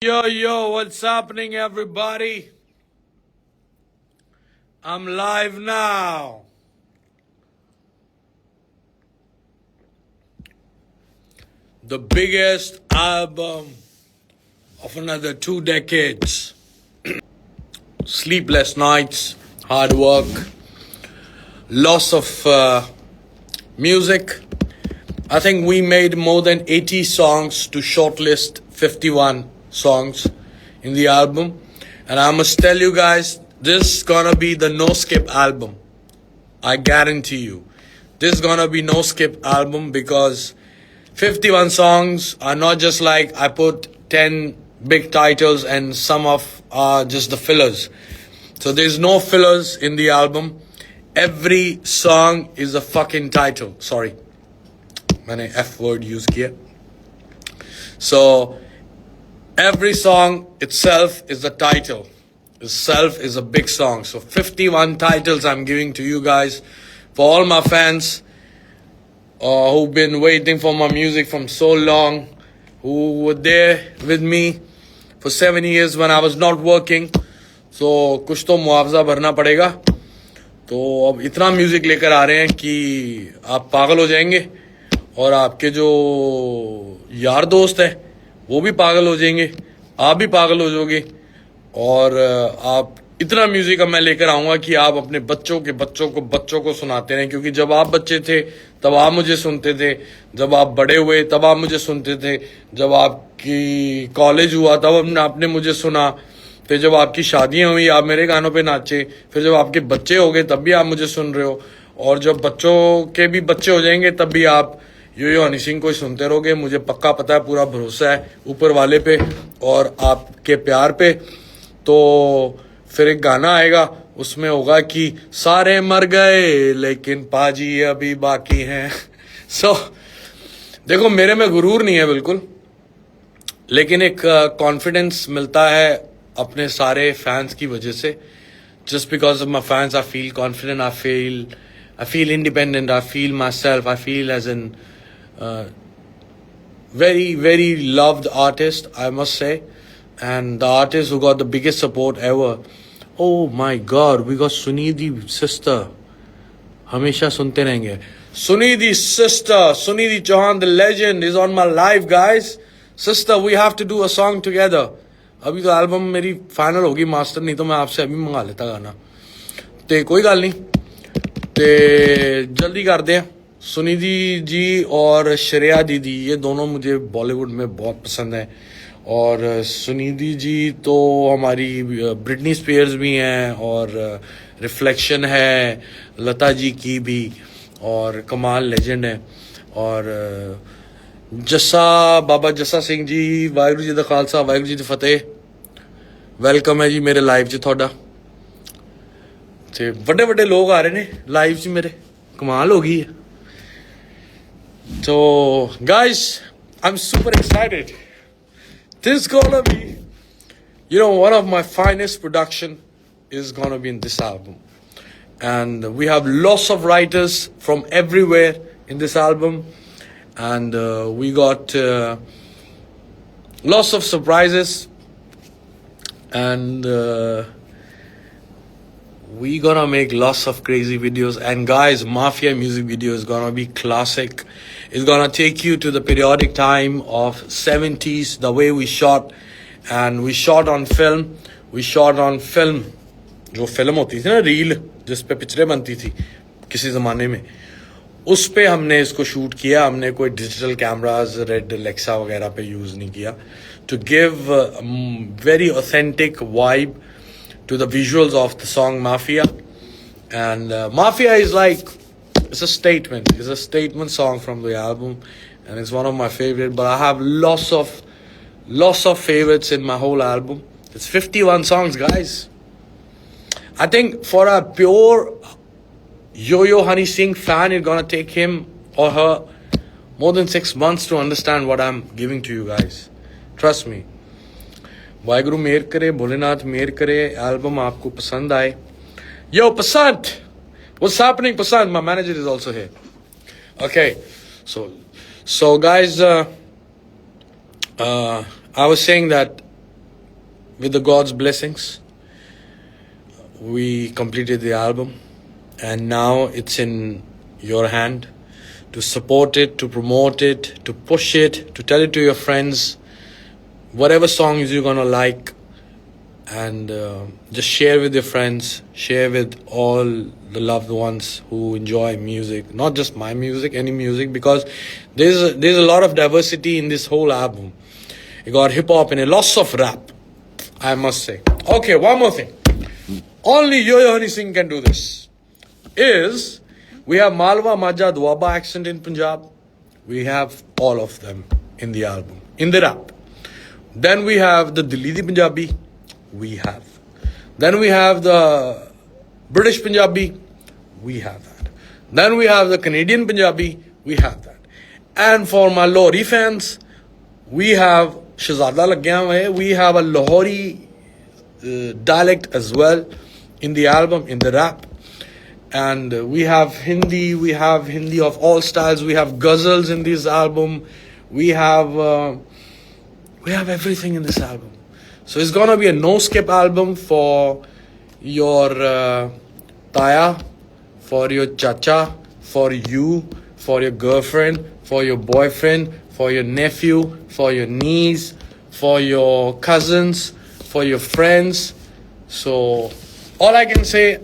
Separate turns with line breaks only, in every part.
Yo, what's happening, everybody? I'm live now. The biggest album of another 2 decades. Sleepless nights, hard work, loss of music. I think we made more than 80 songs to shortlist 51 songs in the album. And I must tell you guys, this is gonna be the no skip album. I guarantee you. This is gonna be no skip album because 51 songs are not just like I put 10 big titles and some of are just the fillers. So there's no fillers in the album. Every song is a fucking title. Sorry. मैंने F word use किया. So every song itself is a title. Itself is a big song. So 51 titles I'm giving to you guys. For all my fans who've been waiting for my music from so long, who were there with me for 7 years when I was not working. So कुछ तो मुआवजा भरना पड़ेगा. तो अब इतना music लेकर आ रहे हैं कि आप पागल हो जाएंगे और आपके जो यार दोस्त हैं वो भी पागल हो जाएंगे, आप भी पागल हो जाओगे. और आप इतना म्यूजिक अब मैं लेकर आऊंगा कि आप अपने बच्चों को सुनाते रहें. क्योंकि जब आप बच्चे थे तब आप मुझे सुनते थे, जब आप बड़े हुए तब आप मुझे सुनते थे, जब आपकी कॉलेज हुआ तब आपने मुझे सुना, फिर जब आपकी शादियां हुई आप मेरे गानों पे नाचे, फिर जब आपके बच्चे हो गए तब भी आप मुझे सुन रहे हो, और जब बच्चों के भी बच्चे हो जाएंगे तब भी आप यो हनी सिंह को सुनते रहोगे. मुझे पक्का पता है, पूरा भरोसा है ऊपर वाले पे और आपके प्यार पे. तो फिर एक गाना आएगा, उसमें होगा कि सारे मर गए लेकिन पाजी अभी बाकी हैं. सो देखो, मेरे में गुरूर नहीं है बिल्कुल, लेकिन एक कॉन्फिडेंस मिलता है अपने सारे फैंस की वजह से. Just because of my fans I feel confident, I feel independent, I feel myself, I feel as an very loved artist, I must say. And the artist who got the biggest support ever. Oh my God, we got Sunidhi sister. हमेशा सुनते रहेंगे. Sunidhi sister, Sunidhi Chauhan, the legend, is on my live, guys. Sister, we have to do a song together. अभी तो album मेरी final होगी master, नहीं तो मैं आपसे अभी मंगा लेता गाना. ते कोई गल नहीं, ते जल्दी कर दे. सुनिधि जी और श्रेया दीदी, ये दोनों मुझे बॉलीवुड में बहुत पसंद है. और सुनिधि जी तो हमारी ब्रिटनी स्पीयर्स भी हैं, और रिफ्लेक्शन है लता जी की भी, और कमाल लेजेंड है. और बाबा जस्सा सिंह जी, वाहिगुरू जी दा खालसा वाहिगुरू जी दी फतेह. वेलकम है जी मेरे लाइव च थोड़ा. ते बड़े लोग आ रहे ने लाइव च मेरे, कमाल हो गई है. तो guys, I am super excited. This is gonna be, one of my finest production is gonna be in this album. And we have lots of writers from everywhere in this album. And we got lots of surprises. And we gonna make lots of crazy videos. And guys, Mafia music video is gonna be classic. It's gonna take you to the periodic time of 70s, the way we shot. And we shot on film. जो film होती थी ना, reel जिस पे पिक्चरें बनती थी किसी ज़माने में, उस पे हमने इसको शूट किया. हमने कोई डिजिटल कैमराज, रेड एलेक्सा वगैरह पे यूज़ नहीं किया. To give very authentic vibe to the visuals of the song Mafia. And Mafia is like, it's a statement. It's a statement song from the album, and it's one of my favorite. But I have lots of favorites in my whole album. It's 51 songs, guys. I think for a pure Yo Honey Singh fan, it's gonna take him or her more than 6 months to understand what I'm giving to you guys. Trust me. Waheguru मेहर करे, भोलेनाथ मेहर करे, album आपको पसंद आए. Yo, Pasant! What's happening, Pasant? My manager is also here. Okay, so guys, I was saying that with the God's blessings, we completed the album, and now it's in your hand to support it, to promote it, to push it, to tell it to your friends, whatever songs you're gonna like, and just share with your friends, share with all the loved ones who enjoy music, not just my music, any music, because there's a lot of diversity in this whole album. You got hip hop in it, lots of rap, I must say. Okay, one more thing. Only Yo Honey Singh can do this. Is we have Malwa, Majha, Duaba accent in Punjab. We have all of them in the album, in the rap. Then we have the Dilli di Punjabi. We have. Then we have the British Punjabi. We have that. Then we have the Canadian Punjabi. We have that. And for my Lahori fans, we have Shahzada Lagya Hua. We have a Lahori dialect as well in the album, in the rap. And we have Hindi of all styles. We have ghazals in this album. We have everything in this album. So it's gonna be a no-skip album for your Taya, for your Chacha, for you, for your girlfriend, for your boyfriend, for your nephew, for your niece, for your cousins, for your friends. So all I can say,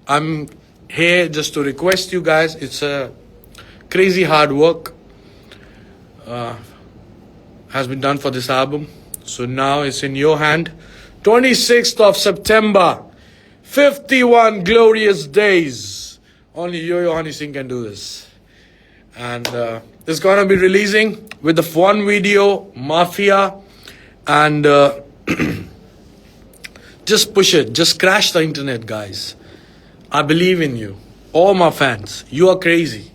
I'm here just to request you guys. It's a crazy hard work has been done for this album. So now it's in your hand. 26th of September, 51 glorious days. Only Yo Honey Singh can do this. And it's gonna be releasing with the one video, Mafia, and just push it. Just crash the internet, guys. I believe in you. All my fans. You are crazy.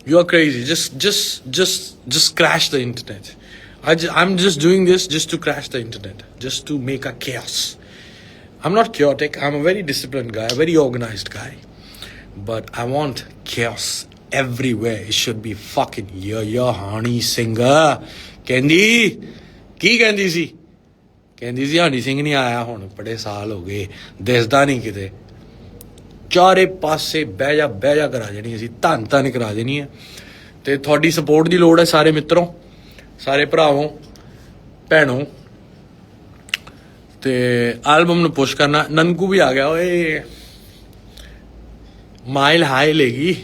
You are crazy. Just crash the internet. I'm just doing this just to crash the internet. Just to make a chaos. I'm not chaotic. I'm a very disciplined guy. A very organized guy. But I want chaos everywhere. It should be fucking Yo Honey Singh. Kendi? Ki kendi si? Kendi si Honey Singh nahi aaya hun. Bade saal ho gaye. Desda nahi kite. ਚਾਰੇ ਪਾਸੇ ਬਹਿ ਜਾ ਕਰਾ ਦੇਣੀ ਅਸੀਂ ਧੰਨ ਕਰਾ ਦੇਣੀ ਹੈ ਤੇ ਤੁਹਾਡੀ ਸਪੋਰਟ ਦੀ ਲੋੜ ਹੈ ਸਾਰੇ ਮਿੱਤਰੋਂ ਸਾਰੇ ਭਰਾਵੋਂ ਭੈਣੋਂ ਤੇ ਐਲਬਮ ਨੂੰ ਪੁਸ਼ ਕਰਨਾ ਨਨਕੂ ਵੀ ਆ ਗਿਆ ਓਏ ਮਾਈਲ ਹਾਈ ਲੇਗੀ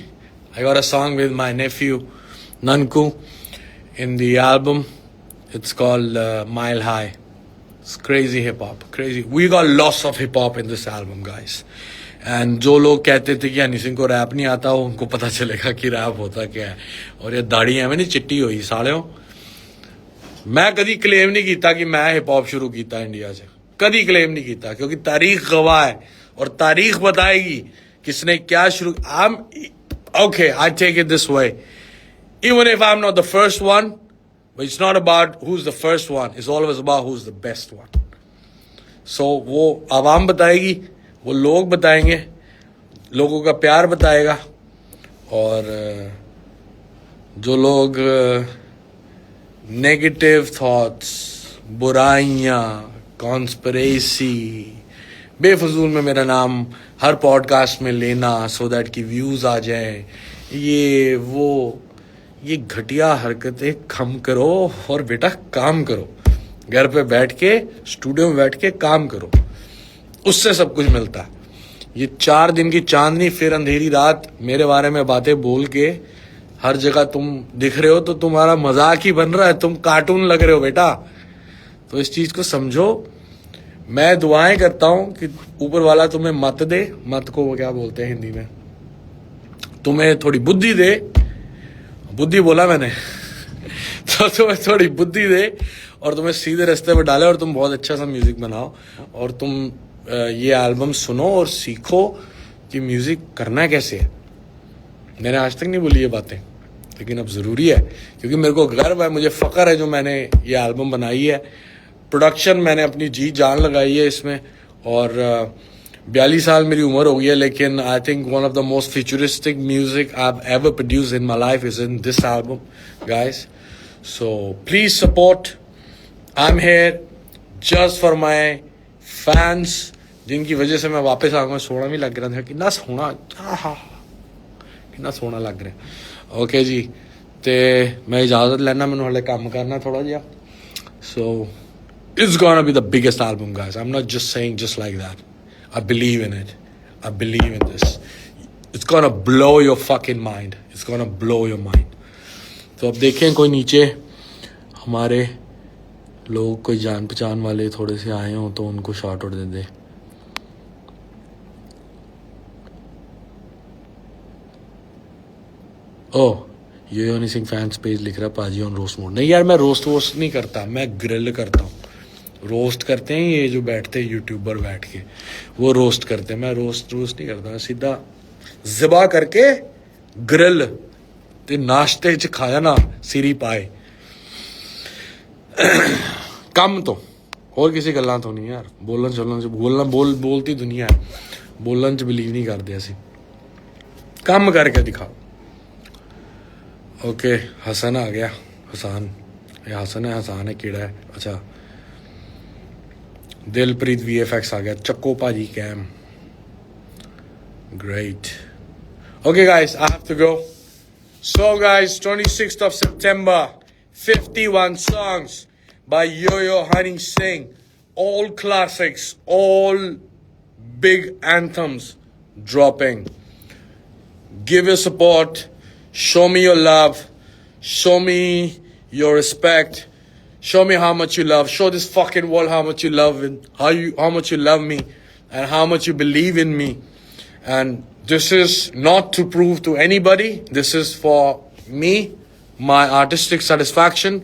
I got a song with my nephew Nanku in the album. It's called Mile High. It's crazy hip hop, crazy. We got lots of hip hop in this album, guys. And जो लोग कहते थे कि हनी सिंह को rap नहीं आता वो उनको पता चलेगा कि रैप होता क्या है और ये दाढ़ी एवं नहीं चिट्टी हुई सालियों मैं कभी क्लेम नहीं किया कि मैं हिप हॉप शुरू किया इंडिया से कभी क्लेम नहीं किया क्योंकि तारीख गवाह है और तारीख बताएगी किसने क्या शुरू okay I take it this way even if I am not the first one but it's not about who is the first one it's always about who is the best one so वो आवाम बताएगी वो लोग बताएंगे लोगों का प्यार बताएगा और जो लोग नेगेटिव थॉट्स बुराइयां कॉन्स्पिरेसी बेफजूल में मेरा नाम हर पॉडकास्ट में लेना सो दैट कि व्यूज आ जाए ये घटिया हरकतें कम करो और बेटा काम करो घर पे बैठ के स्टूडियो में बैठ के काम करो उससे सब कुछ मिलता है ये 4 दिन की चांदनी फिर अंधेरी रात मेरे बारे में बातें बोल के हर जगह तुम दिख रहे हो तो तुम्हारा मजाक ही बन रहा है तुम कार्टून लग रहे हो बेटा तो इस चीज को समझो मैं दुआएं करता हूं कि ऊपर वाला तुम्हें मत दे मत को वो क्या बोलते हैं हिंदी में तुम्हें थोड़ी बुद्धि दे बुद्धि बोला मैंने तो तुम्हें थोड़ी बुद्धि दे और तुम्हें सीधे रास्ते पर डाले और तुम बहुत अच्छा सा म्यूजिक बनाओ और तुम ये एल्बम सुनो और सीखो कि म्यूजिक करना कैसे है मैंने आज तक नहीं बोली ये बातें लेकिन अब ज़रूरी है क्योंकि मेरे को गर्व है मुझे फ़ख्र है जो मैंने ये एल्बम बनाई है प्रोडक्शन मैंने अपनी जी जान लगाई है इसमें और 42 साल मेरी उम्र हो गई है लेकिन I think one of the most futuristic music I have ever produced in my life is in this album guys so please support I am here just for my fans, जिनकी वजह से मैं वापस आऊँगा. सोना भी लग रहा था, कितना सोना, कितना सोना लग रहा. ओके जी, ते मैं इजाज़त लेना, मैंने हाले काम करना थोड़ा जिहा. So it's gonna be the biggest album, guys. I'm not just saying just like that. I believe in it. I believe in this. It's gonna blow your fucking mind. It's gonna blow your mind. तो अब देखें कोई नीचे हमारे लोग, कोई जान पहचान वाले थोड़े से आए हों तो उनको शॉर्ट आउट दे दे. ओह, यो हनी सिंह फैंस पेज लिख रहा है पाजी ऑन रोस्ट मोड. नहीं यार, मैं रोस्ट वोस्ट नहीं करता, मैं ग्रिल करता हूँ. रोस्ट करते हैं ये जो बैठते हैं यूट्यूबर बैठ के, वो रोस्ट करते हैं. मैं रोस्ट नहीं करता, सीधा ज़िबा करके ग्रिल ते नाश्ते च खाया ना सिरी पाए. कम तो और किसी गल्लां तो नहीं यार. बोलन चलन च बोलती दुनिया है, बोलन च बिलीव नहीं करते असी. कम करके दिखाओ. ओके, हसन आ गया. हसन, ये हसन है, हसान है, कीड़ा है. अच्छा, दिलप्रीत VFX आ गया. चक्को पाजी cam. Great. Okay guys, I have to go. So guys, 26th of September, 51 songs by Yo Honey Singh. All classics, all big anthems dropping. Give your support. Show me your love. Show me your respect. Show me how much you love. Show this fucking world how much you love and how much you love me and how much you believe in me. And this is not to prove to anybody. This is for me, my artistic satisfaction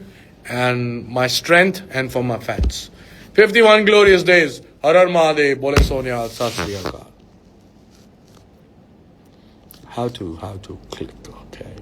and my strength, and for my fans. 51 glorious days. Har Har Mahadev. Bole Sonia. Sat Sri Akal. How to click. Okay.